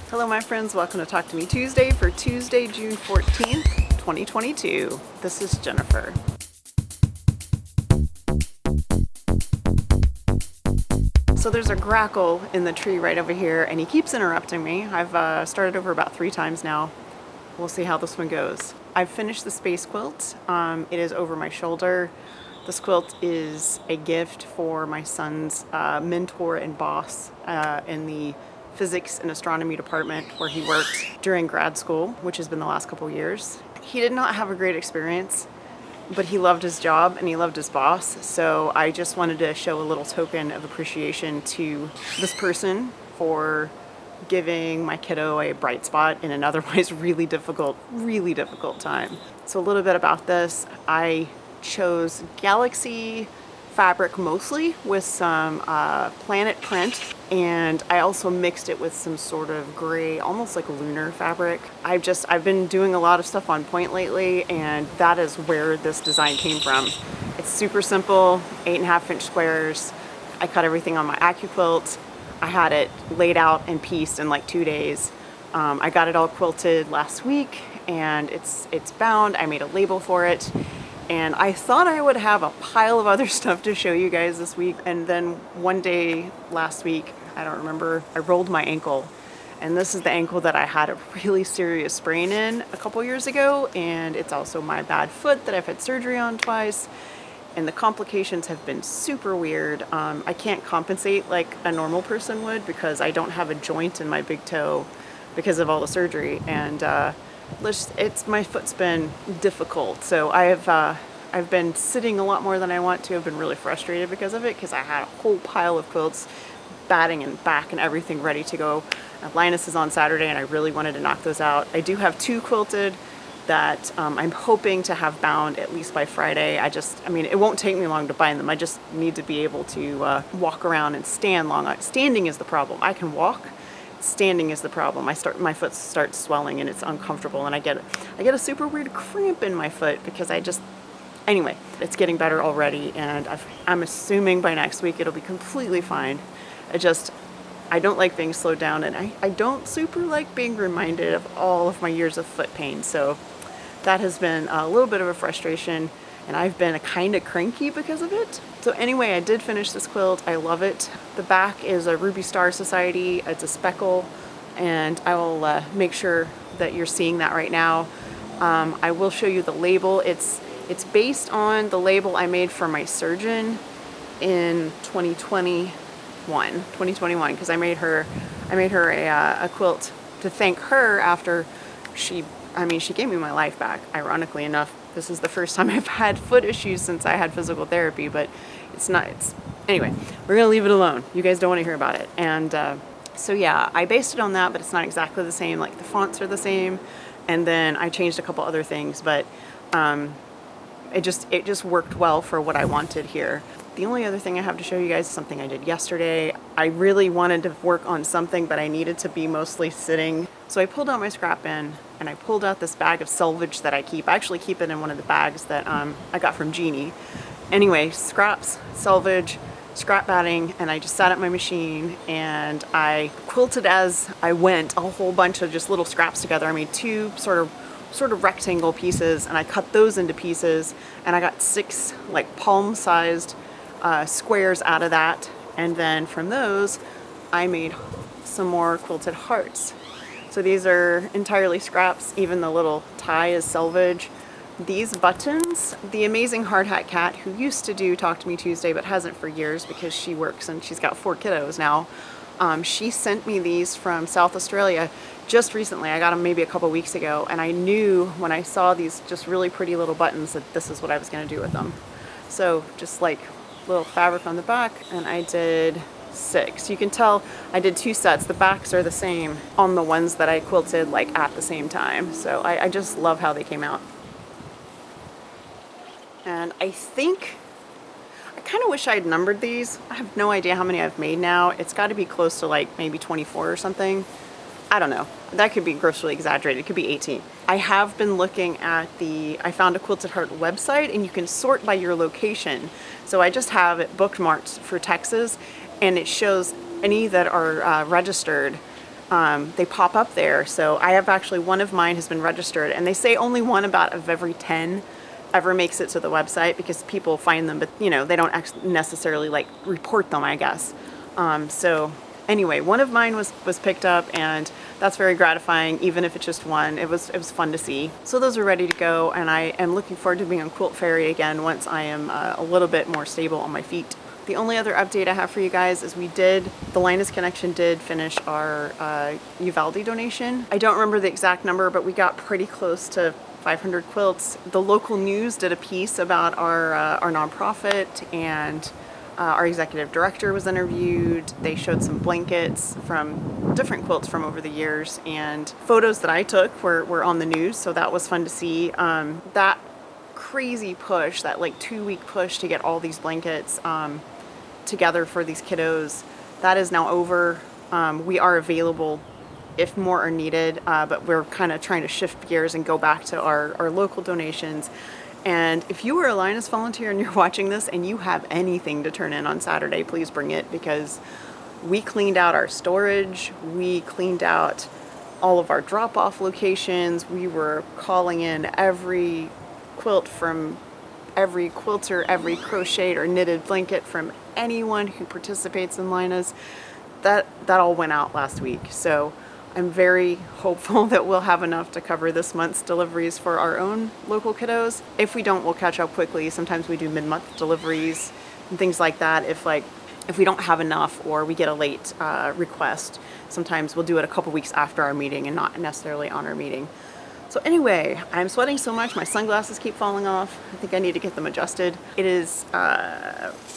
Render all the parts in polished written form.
Hello my friends, welcome to Talk to Me Tuesday for Tuesday, June 14th, 2022. This is Jennifer. So there's a grackle in the tree right over here and he keeps interrupting me. I've started over about 3 times now. We'll see how this one goes. I've finished the Space Quilt. It is over my shoulder. This quilt is a gift for my son's mentor and boss in the physics and astronomy department where he worked during grad school, which has been the last couple years. He did not have a great experience, but he loved his job and he loved his boss. So I just wanted to show a little token of appreciation to this person for giving my kiddo a bright spot in an otherwise really difficult time. So a little bit about this. I chose Galaxy fabric mostly with some planet print, and I also mixed it with some sort of gray, almost like lunar fabric. I've been doing a lot of stuff on point lately, and that is where this design came from. It's super simple, 8.5 inch squares. I cut everything on my AquaQuilt. I had it laid out and pieced in like 2 days. I got it all quilted last week and it's bound. I made a label for it. And I thought I would have a pile of other stuff to show you guys this week. And then one day last week, I don't remember, I rolled my ankle. And this is the ankle that I had a really serious sprain in a couple years ago. And it's also my bad foot that I've had surgery on twice. And the complications have been super weird. I can't compensate like a normal person would because I don't have a joint in my big toe because of all the surgery. And my foot's been difficult. So I've been sitting a lot more than I want to. I've been really frustrated because of it because I had a whole pile of quilts, batting and back and everything ready to go. Linus is on Saturday and I really wanted to knock those out. I do have 2 quilted that I'm hoping to have bound at least by Friday. It won't take me long to bind them. I just need to be able to walk around and stand long. Standing is the problem. I can walk. Standing is the problem. My foot starts swelling and it's uncomfortable, and I get a super weird cramp in my foot because anyway, it's getting better already, and I'm assuming by next week it'll be completely fine. I don't like being slowed down, and I don't super like being reminded of all of my years of foot pain. So that has been a little bit of a frustration, and I've been kind of cranky because of it. So anyway, I did finish this quilt. I love it. The back is a Ruby Star Society. It's a speckle, and I will make sure that you're seeing that right now. I will show you the label. It's based on the label I made for my surgeon in 2021, because I made her a quilt to thank her after she gave me my life back. Ironically enough, this is the first time I've had foot issues since I had physical therapy, but anyway, we're gonna leave it alone. You guys don't want to hear about it. And so yeah, I based it on that, but it's not exactly the same. Like the fonts are the same, and then I changed a couple other things, but it just worked well for what I wanted here. The only other thing I have to show you guys is something I did yesterday. I really wanted to work on something, but I needed to be mostly sitting. So I pulled out my scrap bin and I pulled out this bag of selvage that I keep. I actually keep it in one of the bags that I got from Jeannie. Anyway, scraps, selvage, scrap batting, and I just sat at my machine and I quilted as I went a whole bunch of just little scraps together. I made 2 sort of rectangle pieces, and I cut those into pieces, and I got 6 like palm-sized squares out of that, and then from those I made some more quilted hearts. So these are entirely scraps. Even the little tie is selvage. These buttons, the amazing hard hat cat who used to do Talk to Me Tuesday but hasn't for years because she works and she's got 4 kiddos now, she sent me these from South Australia just recently. I got them maybe a couple weeks ago, and I knew when I saw these just really pretty little buttons that this is what I was going to do with them. So just like little fabric on the back, and I did 6. You can tell I did 2 sets. The backs are the same on the ones that I quilted like at the same time. So I just love how they came out. And I kind of wish I had numbered these. I have no idea how many I've made now. It's got to be close to like maybe 24 or something. I don't know. That could be grossly exaggerated. It could be 18. I have been looking at I Found A Quilted Heart website, and you can sort by your location. So I just have it bookmarked for Texas, and it shows any that are registered they pop up there. So I have actually, one of mine has been registered, and they say only one about of every 10 ever makes it to the website because people find them, but you know, they don't necessarily like report them, I guess. So anyway, one of mine was picked up, and that's very gratifying, even if it's just one. It was fun to see. So those are ready to go, and I am looking forward to being on Quilt Fairy again once I am a little bit more stable on my feet. The only other update I have for you guys is the Linus Connection did finish our Uvalde donation. I don't remember the exact number, but we got pretty close to 500 quilts. The local news did a piece about our nonprofit, and our executive director was interviewed. They showed some blankets from different quilts from over the years, and photos that I took were on the news, so that was fun to see. That crazy push, that like 2-week push to get all these blankets together for these kiddos, that is now over. We are available if more are needed, but we're kind of trying to shift gears and go back to our local donations. And if you are a Linus volunteer and you're watching this and you have anything to turn in on Saturday, please bring it, because we cleaned out our storage, we cleaned out all of our drop-off locations, we were calling in every quilt from every quilter, every crocheted or knitted blanket from anyone who participates in Linus. That all went out last week. So I'm very hopeful that we'll have enough to cover this month's deliveries for our own local kiddos. If we don't, we'll catch up quickly. Sometimes we do mid-month deliveries and things like that. If we don't have enough or we get a late request, sometimes we'll do it a couple weeks after our meeting and not necessarily on our meeting. So anyway, I'm sweating so much, my sunglasses keep falling off. I think I need to get them adjusted. It is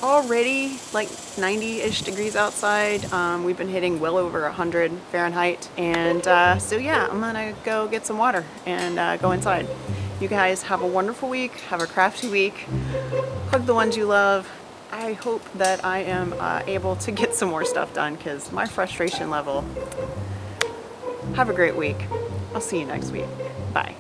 already like 90-ish degrees outside. We've been hitting well over 100 Fahrenheit. And so yeah, I'm gonna go get some water and go inside. You guys have a wonderful week, have a crafty week. Hug the ones you love. I hope that I am able to get some more stuff done, because my frustration level. Have a great week. I'll see you next week. Bye.